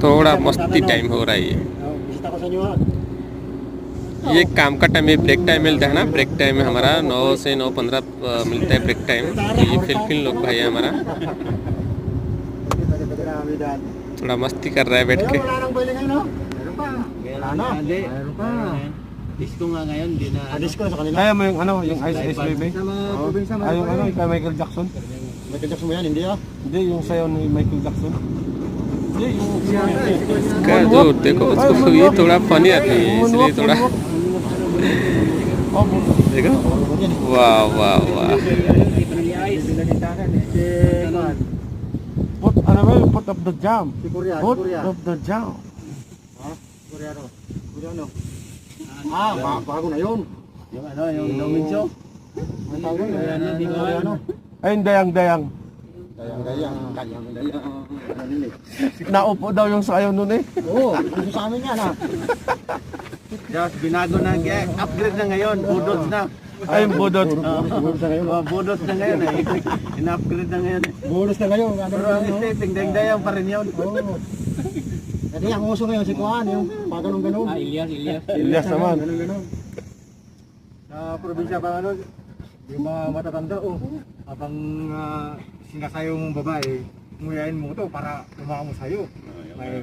थोड़ा मस्ती टाइम हो रहा है ये काम का टाइम है, ब्रेक टाइम मिलता है ना, ब्रेक टाइम है हमारा 9 से 9:15 मिलता है ब्रेक टाइम। ये फिलिपिन लोग भाई है हमारा, थोड़ा मस्ती कर रहा है बैठ के। Disco nga ngayon, di na. Disco sa kanila. Kaya mo yung ano, yung Ice Baby? Sa mga probinsya, Ay, yung ano, kay Michael Jackson? Michael Jackson mo yan, hindi ah. Hindi, yung sayaw ni Michael Jackson. Hindi, yung... क्या जो देखो उसको, ये थोड़ा फनी आदमी है इसलिए थोड़ा देखो, वाह वाह वाह। Put, ano ba yung put of the jam? Si Korea, si Put Korea. of the jam. Koreano. Koreano. Bago na yun. Yung ano, yung Domingo. Ang tawag yun, Koreano. Ay, dayang-dayang. Dayang. Naupo daw yung sayaw nun eh. Oo, gusto sa amin yan ah. Just binago na, upgrade na ngayon, budots na. Ay, yung budot. Bonus na ngayon. Budots na ngayon eh. In-upgrade na ngayon. Bonus na ngayon. Pero ang esteting, dayang pa rin yun. Oo. Kasi ang uso ngayon si Kuan, yung paganong-ganong. Ilyas. Ilyas naman. Ganong-ganong. Sa probinsya pa ano, yung mga matatanda habang sinasayaw mong babae, nguyain mo to para tumawa mo sa'yo. May